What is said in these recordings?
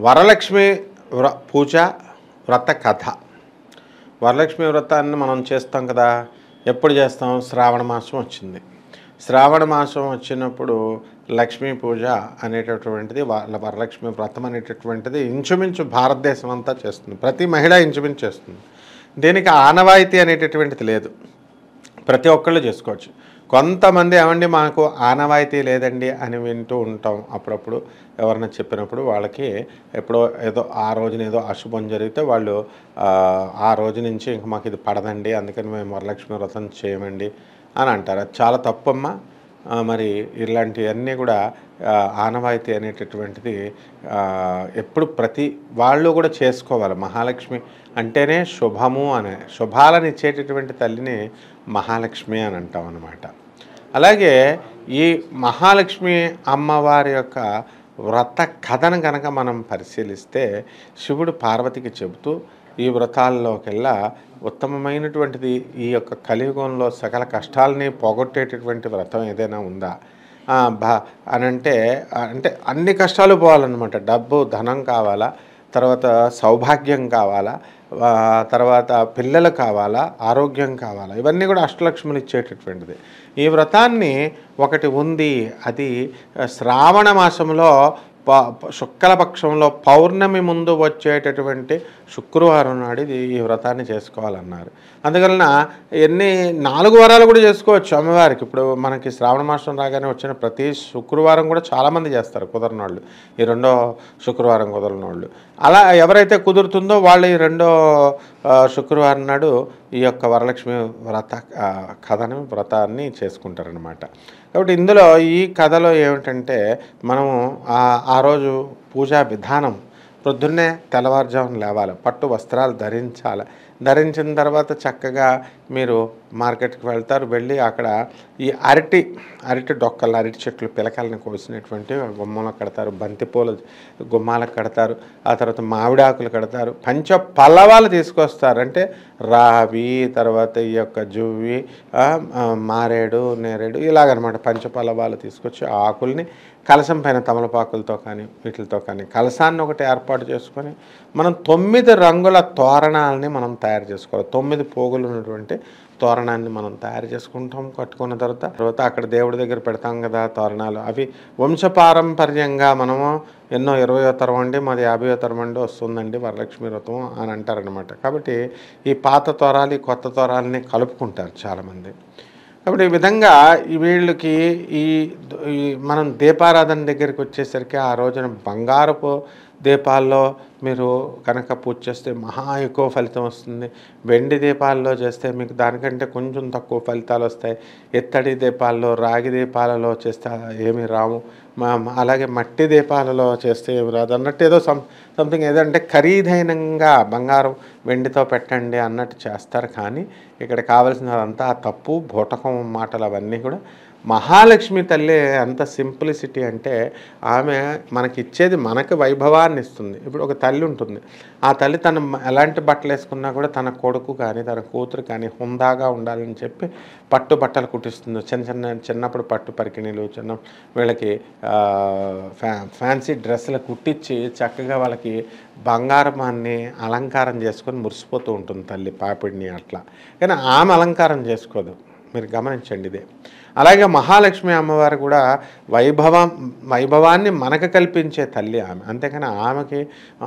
వరలక్ష్మి పూజ వ్రత కథ. వరలక్ష్మి వ్రతాన్ని మనం చేస్తాం కదా. ఎప్పుడు చేస్తాం? శ్రావణ మాసం వచ్చింది. శ్రావణ మాసం వచ్చినప్పుడు లక్ష్మీ పూజ అనేటటువంటిది, వరలక్ష్మి వ్రతం అనేటటువంటిది ఇంచుమించు భారతదేశం అంతా చేస్తుంది. ప్రతి మహిళ ఇంచుమించు చేస్తుంది. దీనికి ఆనవాయితీ అనేటటువంటిది లేదు, ప్రతి ఒక్కళ్ళు చేసుకోవచ్చు. కొంతమంది ఏమండి మాకు ఆనవాయితీ లేదండి అని వింటూ ఉంటాం. అప్పుడప్పుడు ఎవరైనా చెప్పినప్పుడు వాళ్ళకి ఎప్పుడో ఏదో ఆ రోజున ఏదో అశుభం జరిగితే వాళ్ళు ఆ రోజు నుంచి ఇంక మాకు ఇది పడదండి, అందుకని మేము వరలక్ష్మి వ్రతం చేయమండి అని అంటారు. అది చాలా తప్పమ్మా. మరి ఇలాంటివన్నీ కూడా ఆనవాయితీ అనేటటువంటిది ఎప్పుడు ప్రతి వాళ్ళు కూడా చేసుకోవాలి. మహాలక్ష్మి అంటేనే శుభము అనే, శుభాలను ఇచ్చేటటువంటి తల్లిని మహాలక్ష్మి అని అంటాం అన్నమాట. అలాగే ఈ మహాలక్ష్మి అమ్మవారి యొక్క వ్రత కథను కనుక మనం పరిశీలిస్తే, శివుడు పార్వతికి చెబుతూ ఈ వ్రతాల్లోకెల్లా ఉత్తమమైనటువంటిది ఈ యొక్క కలియుగంలో సకల కష్టాలని పోగొట్టేటటువంటి వ్రతం ఏదైనా ఉందా అంటే అన్ని కష్టాలు పోవాలన్నమాట. డబ్బు ధనం కావాలా, తర్వాత సౌభాగ్యం కావాలా, తర్వాత పిల్లలు కావాలా, ఆరోగ్యం కావాలా, ఇవన్నీ కూడా అష్టలక్ష్ములు ఇచ్చేటటువంటిది. ఈ వ్రతాన్ని ఒకటి ఉంది, అది శ్రావణ మాసంలో శుక్లపక్షంలో పౌర్ణమి ముందు వచ్చేటటువంటి శుక్రవారం నాడు ఈ వ్రతాన్ని చేసుకోవాలన్నారు. అందువలన 4 వారాలు కూడా చేసుకోవచ్చు అమ్మవారికి. ఇప్పుడు మనకి శ్రావణ మాసం రాగానే వచ్చిన ప్రతి శుక్రవారం కూడా చాలామంది చేస్తారు, కుదరనోళ్ళు. ఈ 2వ శుక్రవారం కుదరనోళ్ళు. అలా ఎవరైతే కుదురుతుందో వాళ్ళు ఈ 2వ శుక్రవారం నాడు ఈ యొక్క వరలక్ష్మి వ్రతాన్ని చేసుకుంటారనమాట. కాబట్టి ఇందులో ఈ కథలో ఏమిటంటే, మనము ఆ రోజు పూజా విధానం ప్రొద్దున్నే తెల్లవారుజామున లేవాలి, పట్టు వస్త్రాలు ధరించాలి. ధరించిన తర్వాత చక్కగా మీరు మార్కెట్కి వెళ్తారు. వెళ్ళి అక్కడ ఈ అరటి డొక్కలు, అరటి చెట్లు పిలకల్ని కోసినటువంటి గుమ్మంలో కడతారు, బంతిపూలు గుమ్మాలకు కడతారు, ఆ తర్వాత మామిడాకులు కడతారు, పంచ పల్లవాలు తీసుకొస్తారు. అంటే రావి, తర్వాత ఈ యొక్క జువ్వి, మారేడు, నేరేడు, ఇలాగనమాట. పంచపల్లవాలు తీసుకొచ్చి ఆకుల్ని కలశం పైన తమలపాకులతో కానీ వీటితో కానీ కలశాన్ని ఒకటి ఏర్పాటు చేసుకొని మనం 9 రంగుల తోరణాలని మనం తయారు చేసుకోవాలి. 9 పోగులు ఉన్నటువంటి తోరణాన్ని మనం తయారు చేసుకుంటాం. కట్టుకున్న తర్వాత అక్కడ దేవుడి దగ్గర పెడతాం కదా తోరణాలు. అవి వంశపారంపర్యంగా మనము ఎన్నో 20వ తరం అండి, మాది 50వ తరం అండి వస్తుందండి వరలక్ష్మి వ్రతం అని అంటారనమాట. కాబట్టి ఈ పాత తోరాలు ఈ కొత్త తోరాలని కలుపుకుంటారు చాలామంది. కాబట్టి ఈ విధంగా వీళ్ళకి ఈ మనం దీపారాధన దగ్గరికి వచ్చేసరికి ఆ రోజున బంగారపు దీపాల్లో మీరు కనుక పూజ చేస్తే మహా ఎక్కువ ఫలితం వస్తుంది. వెండి దీపాల్లో చేస్తే మీకు దానికంటే కొంచెం తక్కువ ఫలితాలు వస్తాయి. ఇత్తడి దీపాల్లో, రాగి దీపాలలో చేస్తే ఏమి రావు. అలాగే మట్టి దీపాలలో చేస్తే ఏమి రాదు అన్నట్టు ఏదో సంథింగ్ ఏదంటే ఖరీదైనంగా బంగారం వెండితో పెట్టండి అన్నట్టు చేస్తారు. కానీ ఇక్కడ కావాల్సినదంతా తప్పు, బూటకం మాటలు అవన్నీ కూడా. మహాలక్ష్మి తల్లి అంత సింప్లిసిటీ అంటే ఆమె మనకి ఇచ్చేది మనకు వైభవాన్ని ఇస్తుంది. ఇప్పుడు ఒక తల్లి ఉంటుంది, ఆ తల్లి తను ఎలాంటి బట్టలు వేసుకున్నా కూడా తన కొడుకు కానీ తన కూతురు కానీ హుందాగా ఉండాలని చెప్పి పట్టు బట్టలు కుట్టిస్తుంది. చిన్నప్పుడు పట్టు పరికిణీలు, వీళ్ళకి ఫ్యాన్సీ డ్రెస్సులు కుట్టించి చక్కగా వాళ్ళకి బంగారమాన్ని అలంకారం చేసుకొని మురిసిపోతూ ఉంటుంది తల్లి పాపిడిని అట్లా. కానీ ఆమె అలంకారం చేసుకోదు, మీరు గమనించండి ఇదే. అలాగే మహాలక్ష్మి అమ్మవారు కూడా వైభవాన్ని మనకు కల్పించే తల్లి ఆమె. అంతేకాని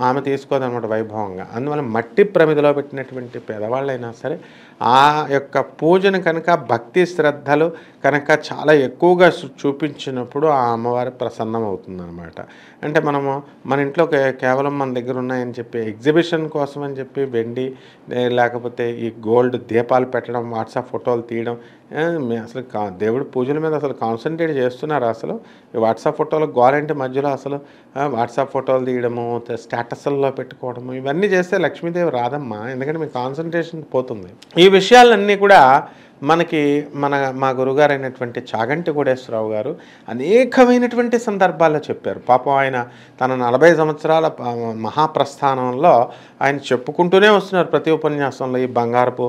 ఆమె తీసుకోదన్నమాట వైభవంగా. అందువల్ల మట్టి ప్రమిదలో పెట్టినటువంటి పేదవాళ్ళైనా సరే ఆ యొక్క పూజను కనుక భక్తి శ్రద్ధలు కనుక చాలా ఎక్కువగా చూపించినప్పుడు ఆ అమ్మవారి ప్రసన్నం అవుతుందన్నమాట. అంటే మనము మన ఇంట్లో కేవలం మన దగ్గర ఉన్నాయని చెప్పి ఎగ్జిబిషన్ కోసం అని చెప్పి వెండి లేకపోతే ఈ గోల్డ్ దీపాలు పెట్టడం, వాట్సాప్ ఫోటోలు తీయడం, అసలు దేవుడి పూజల మీద అసలు కాన్సన్ట్రేట్ చేస్తున్నారు. అసలు వాట్సాప్ ఫోటోలు గోరంటి మధ్యలో అసలు వాట్సాప్ ఫోటోలు తీయడము, స్టేటస్ల్లో పెట్టుకోవడము, ఇవన్నీ చేస్తే లక్ష్మీదేవి రాదమ్మా. ఎందుకంటే మీ కాన్సన్ట్రేషన్ పోతుంది. ఈ విషయాలన్నీ కూడా మనకి మా గురుగారైనటువంటి చాగంటి కోటేశ్వరరావు గారు అనేకమైనటువంటి సందర్భాల్లో చెప్పారు. పాపం ఆయన తన 40 సంవత్సరాల మహాప్రస్థానంలో ఆయన చెప్పుకుంటూనే వస్తున్నారు ప్రతి ఉపన్యాసంలో. ఈ బంగారపు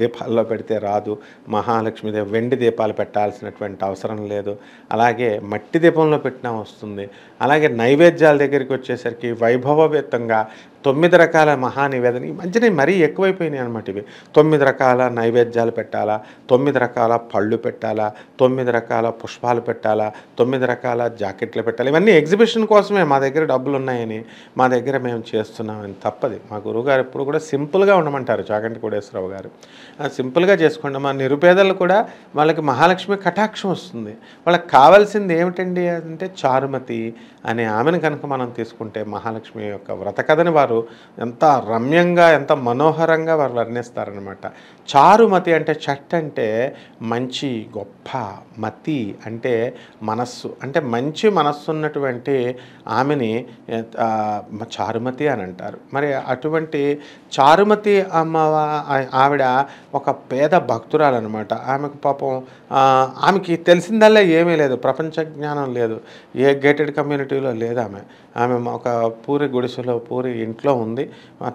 దీపాల్లో పెడితే రాదు, మహాలక్ష్మీదేవి వెండి దీపాలు పెట్టాల్సినటువంటి అవసరం లేదు, అలాగే మట్టి దీపంలో పెట్టినా వస్తుంది, అలాగే నైవేద్యాల దగ్గరికి వచ్చేసరికి వైభవవేత్తంగా 9 రకాల మహానివేదన ఈ మధ్యన మరీ ఎక్కువైపోయినాయి అనమాట. ఇవి 9 రకాల నైవేద్యాలు పెట్టాలా, 9 రకాల పళ్ళు పెట్టాలా, 9 రకాల పుష్పాలు పెట్టాలా, 9 రకాల జాకెట్లు పెట్టాలి. ఇవన్నీ ఎగ్జిబిషన్ కోసమే, మా దగ్గర డబ్బులు ఉన్నాయని మా దగ్గర మేము చేస్తున్నామని తప్పది. మా గురువుగారు ఎప్పుడు కూడా సింపుల్గా ఉండమంటారు చాగంటి కోటేశ్వరరావు గారు. సింపుల్గా చేసుకోండి. మా నిరుపేదలు కూడా వాళ్ళకి మహాలక్ష్మి కటాక్షం వస్తుంది. వాళ్ళకి కావాల్సింది ఏమిటండి అంటే చారుమతి అనే ఆమెను కనుక మనం తీసుకుంటే మహాలక్ష్మి యొక్క వ్రత కథని వారు ఎంత రమ్యంగా ఎంత మనోహరంగా వారు వర్ణిస్తారనమాట. చారుమతి అంటే చట్ అంటే మంచి గొప్ప, మతి అంటే మనస్సు, అంటే మంచి మనస్సు ఉన్నటువంటి ఆమెని చారుమతి అని అంటారు. మరి అటువంటి చారుమతి ఆవిడ ఒక పేద భక్తురాలన్నమాట. ఆమెకు పాపం ఆమెకి తెలిసిందల్లా ఏమీ లేదు, ప్రపంచ జ్ఞానం లేదు, ఏ గేటెడ్ కమ్యూనిటీలో లేదు. ఆమె ఒక పూరి గుడిసెలో పూరి ఇంట్లో ఉంది.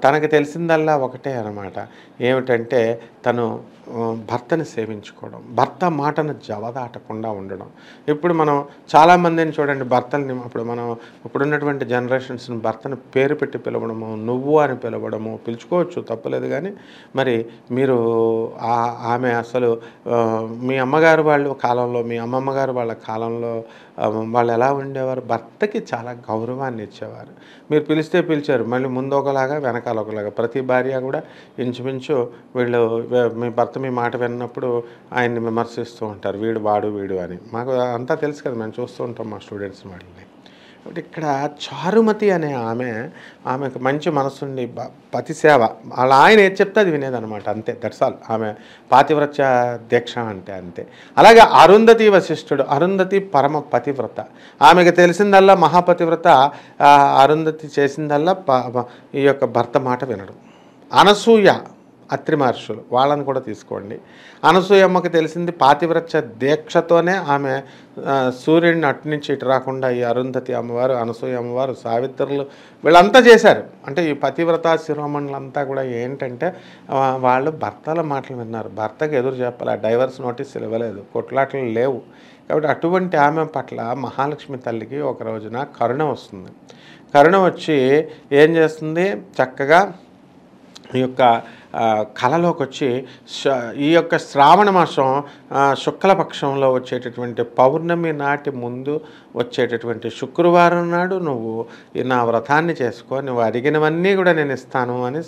తనకి తెలిసిందల్లా ఒకటే అన్నమాట, ఏమిటంటే తను భర్తని సేవించుకోవడం, భర్త మాటను జవదాటకుండా ఉండడం. ఇప్పుడు మనం చాలామందిని చూడండి, భర్తల్ని ఇప్పుడున్నటువంటి జనరేషన్స్ని భర్తను పేరు పెట్టి పిలవడము, నువ్వు అని పిలవడము, పిలుచుకోవచ్చు తప్పలేదు. కానీ మరి మీరు ఆమె అసలు మీ అమ్మగారు వాళ్ళ కాలంలో, మీ అమ్మమ్మ గారు వాళ్ళ కాలంలో వాళ్ళు ఎలా ఉండేవారు? భర్తకి చాలా గౌరవాన్ని ఇచ్చేవారు. మీరు పిలిస్తే పిలిచారు, మళ్ళీ ముందు ఒకలాగా వెనకాల ఒకలాగా. ప్రతి భార్య కూడా ఇంచుమించు వీళ్ళు మీ భర్త మీ మాట విన్నప్పుడు ఆయన్ని విమర్శిస్తూ ఉంటారు, వీడు అని. మాకు అంతా తెలుసు కదా, మేము చూస్తూ ఉంటాం మా స్టూడెంట్స్ వాళ్ళని. కాబట్టి ఇక్కడ చారుమతి అనే ఆమెకు మంచి మనసుండి పతి సేవ, అలా ఆయన ఏది చెప్తే అది వినేదనమాట, అంతే, దట్స్ ఆల్. ఆమె పాతివ్రత్య దీక్ష అంటే అంతే. అలాగే అరుంధతి వశిష్ఠుడు, అరుంధతి పరమ పతివ్రత, ఆమెకు తెలిసిందల్లా మహాపతివ్రత. అరుంధతి చేసిందల్లా ఈ యొక్క భర్త మాట వినడం. అనసూయ, అత్రి మహర్షులు, వాళ్ళని కూడా తీసుకోండి. అనసూయమ్మకి తెలిసింది పాతివ్రత్య దీక్షతోనే ఆమె సూర్యుడిని అటు నుంచి ఇటు రాకుండా ఈ అరుంధతి అమ్మవారు, అనసూయ అమ్మవారు, సావిత్రులు వీళ్ళంతా చేశారు. అంటే ఈ పతివ్రత శిరోమణులంతా కూడా ఏంటంటే వాళ్ళు భర్తల మాటలు విన్నారు, భర్తకు ఎదురు చెప్పాలి, డైవర్స్ నోటీసులు ఇవ్వలేదు, కొట్లాటలు లేవు. కాబట్టి అటువంటి ఆమె పట్ల మహాలక్ష్మి తల్లికి ఒక రోజున కరుణ వస్తుంది. కరుణ వచ్చి ఏం చేస్తుంది, చక్కగా ఈ యొక్క కళలోకి వచ్చి ఈ యొక్క శ్రావణ మాసం శుక్లపక్షంలో వచ్చేటటువంటి పౌర్ణమి నాటి ముందు వచ్చేటటువంటి శుక్రవారం నాడు నువ్వు నా వ్రతాన్ని చేసుకో, నువ్వు అడిగినవన్నీ కూడా నేను ఇస్తాను అని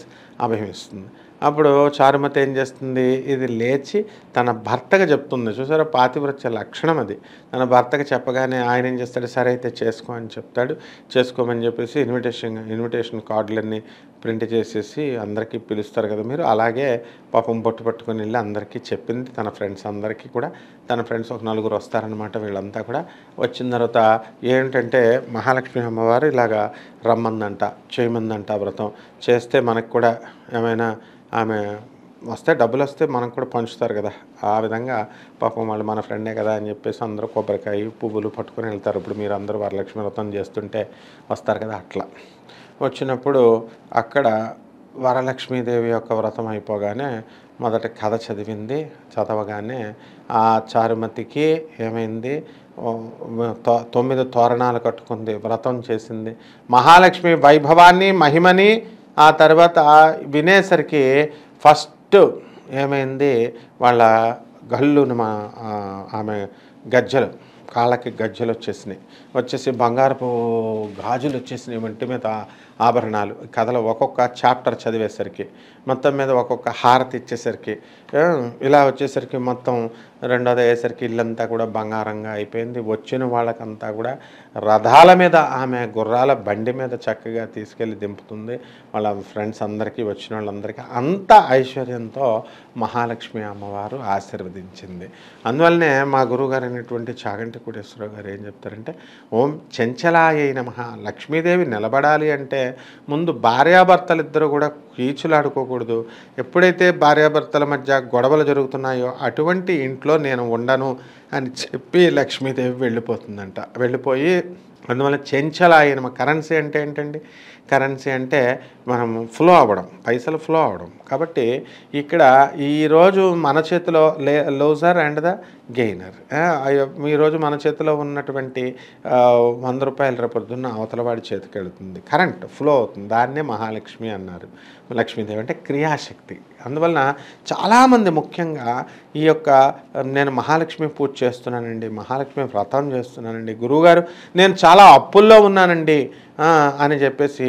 అభయమిస్తుంది. అప్పుడు చారుమతి ఏం చేస్తుంది, ఇది లేచి తన భర్తగా చెప్తుంది. చూసారా, పాతివ్రత్య లక్షణం అది. తన భర్తకు చెప్పగానే ఆయన ఏం చేస్తాడు, సరే అయితే చేసుకో అని చెప్తాడు. చేసుకోమని చెప్పేసి ఇన్విటేషన్ కార్డులన్నీ ప్రింట్ చేసేసి అందరికీ పిలుస్తారు కదా మీరు, అలాగే పాపం బొట్టు పట్టుకొని వెళ్ళి అందరికీ చెప్పింది. తన ఫ్రెండ్స్ అందరికీ కూడా, తన ఫ్రెండ్స్ ఒక 4 వస్తారనమాట. వీళ్ళంతా కూడా వచ్చిన తర్వాత ఏంటంటే మహాలక్ష్మి అమ్మవారు ఇలాగా రమ్మందంట, చేయమందంట వ్రతం చేస్తే మనకు కూడా ఏమైనా ఆమె వస్తే డబ్బులు వస్తే మనకు కూడా పంచుతారు కదా, ఆ విధంగా పాపం వాళ్ళు మన ఫ్రెండే కదా అని చెప్పేసి అందరూ కొబ్బరికాయ పువ్వులు పట్టుకొని వెళ్తారు. ఇప్పుడు మీరు అందరూ వరలక్ష్మి వ్రతం చేస్తుంటే వస్తారు కదా, అట్లా వచ్చినప్పుడు అక్కడ వరలక్ష్మీదేవి యొక్క వ్రతం అయిపోగానే మొదట కథ చదవగానే ఆ చారుమతికి ఏమైంది, 9 తోరణాలు కట్టుకుంది, వ్రతం చేసింది. మహాలక్ష్మి వైభవాన్ని మహిమని ఆ తర్వాత వినేసరికి ఫస్ట్ ఏమైంది, వాళ్ళ గల్లును ఆమె గజ్జలు, కాళ్ళకి గజ్జలు వచ్చేసి బంగారపు గాజులు వచ్చేసినాయి, ఒంటి మీద ఆభరణాలు. కథలో ఒక్కొక్క చాప్టర్ చదివేసరికి మొత్తం మీద ఒక్కొక్క హారతి ఇచ్చేసరికి ఇలా వచ్చేసరికి మొత్తం రెండోది అయ్యేసరికి ఇల్లంతా కూడా బంగారంగా అయిపోయింది. వచ్చిన వాళ్ళకంతా కూడా రథాల మీద ఆమె గుర్రాల బండి మీద చక్కగా తీసుకెళ్ళి దింపుతుంది. వాళ్ళ ఫ్రెండ్స్ అందరికీ, వచ్చిన వాళ్ళందరికీ అంత ఐశ్వర్యంతో మహాలక్ష్మి అమ్మవారు ఆశీర్వదించింది. అందువల్లనే మా గురువుగారు అయినటువంటి చాగంటి కోటేశ్వరరావు గారు ఏం చెప్తారంటే, ఓం చెంచలాయై నమః. లక్ష్మీదేవి నిలబడాలి అంటే ముందు భార్యాభర్తలిద్దరూ కూడా కీచులాడుకోకూడదు. ఎప్పుడైతే భార్యాభర్తల మధ్య గొడవలు జరుగుతున్నాయో అటువంటి ఇంట్లో నేను ఉండను అని చెప్పి లక్ష్మీదేవి వెళ్ళిపోతుందంట. వెళ్ళిపోయి అందువల్ల చెంచలాయై నమః. కరెన్సీ అంటే ఏంటండి? కరెన్సీ అంటే మనం ఫ్లో అవ్వడం, పైసలు ఫ్లో అవ్వడం. కాబట్టి ఇక్కడ ఈరోజు మన చేతిలో లూజర్ అండ్ ద గెయినర్. ఈరోజు మన చేతిలో ఉన్నటువంటి 100 రూపాయలు రేపొద్దున్న అవతల వాడి చేతికి వెళుతుంది, కరెంట్ ఫ్లో అవుతుంది. దాన్నే మహాలక్ష్మి అన్నారు. లక్ష్మీదేవి అంటే క్రియాశక్తి. అందువలన చాలామంది ముఖ్యంగా ఈ యొక్క నేను మహాలక్ష్మి పూజ చేస్తున్నానండి, మహాలక్ష్మి వ్రతం చేస్తున్నానండి, గురువుగారు నేను చాలా అప్పుల్లో ఉన్నానండి అని చెప్పేసి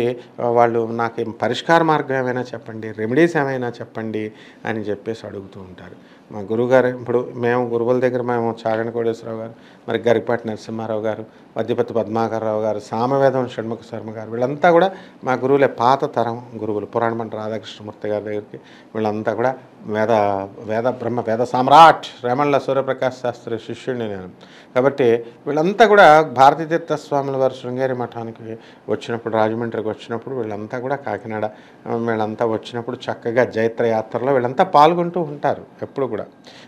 వాళ్ళు నాకు పరిష్కార మార్గం ఏమైనా చెప్పండి, రెమెడీస్ ఏమైనా చెప్పండి అని చెప్పేసి అడుగుతూ ఉంటారు. మా గురువుగారు ఇప్పుడు మేము గురువుల దగ్గర మేము చాగంటి కోటేశ్వరరావు గారు, మరి గరికపాటి నరసింహారావు గారు, వద్దిపతి పద్మాకర్రావు గారు, సామవేదం షణ్ముఖ శర్మ గారు, వీళ్ళంతా కూడా మా గురువులే, పాత తరం గురువులు. పురాణమంట రాధాకృష్ణమూర్తి గారి దగ్గరికి వీళ్ళంతా కూడా వేద సామ్రాట్ రేమళ్ళ సూర్యప్రకాశ్ శాస్త్రి శిష్యుడిని నేను. కాబట్టి వీళ్ళంతా కూడా భారతీతీర్థ స్వాముల వారు శృంగేరి మఠానికి వచ్చినప్పుడు, రాజమండ్రికి వచ్చినప్పుడు వీళ్ళంతా కూడా కాకినాడ వీళ్ళంతా వచ్చినప్పుడు చక్కగా జైత్ర యాత్రలో వీళ్ళంతా పాల్గొంటూ ఉంటారు ఎప్పుడు కూడా.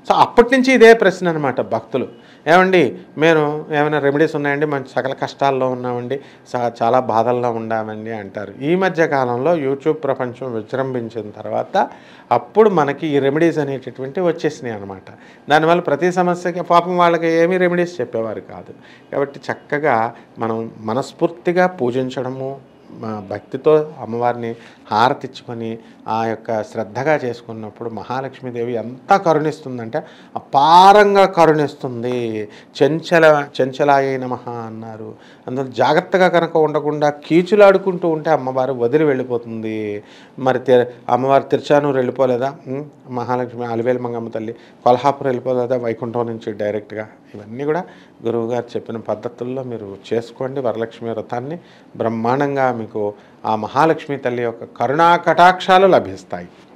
సో అప్పటి నుంచి ఇదే ప్రశ్న అనమాట భక్తులు. ఏమండి మేము ఏమైనా రెమెడీస్ ఉన్నాయండి, మంచి సకల కష్టాల్లో ఉన్నామండి, చాలా బాధల్లో ఉన్నామండి అంటారు. ఈ మధ్య కాలంలో యూట్యూబ్ ప్రపంచం విజృంభించిన తర్వాత అప్పుడు మనకి ఈ రెమెడీస్ అనేటటువంటివి వచ్చేసినాయి అనమాట. దానివల్ల ప్రతి సమస్యకి పాపం వాళ్ళకి ఏమీ రెమెడీస్ చెప్పేవారు కాదు. కాబట్టి చక్కగా మనం మనస్ఫూర్తిగా పూజించడము, భక్తితో అమ్మవారిని హారతిచ్చుకొని ఆ యొక్క శ్రద్ధగా చేసుకున్నప్పుడు మహాలక్ష్మీదేవి ఎంత కరుణిస్తుందంటే అపారంగా కరుణిస్తుంది. చెంచలాయై నమః అన్నారు. అందులో జాగ్రత్తగా కనుక ఉండకుండా కీచులాడుకుంటూ ఉంటే అమ్మవారు వదిలి వెళ్ళిపోతుంది. మరి అమ్మవారు తిరుచానూరు వెళ్ళిపోలేదా? మహాలక్ష్మి అలివేలు మంగమ్మ తల్లి కొల్హాపూర్ వెళ్ళిపోలేదా వైకుంఠం నుంచి డైరెక్ట్గా? ఇవన్నీ కూడా గురువుగారు చెప్పిన పద్ధతుల్లో మీరు చేసుకోండి. వరలక్ష్మి వ్రతాన్ని బ్రహ్మాండంగా మీకు ఆ మహాలక్ష్మి తల్లి యొక్క కరుణా కటాక్షాలు లభిస్తాయి.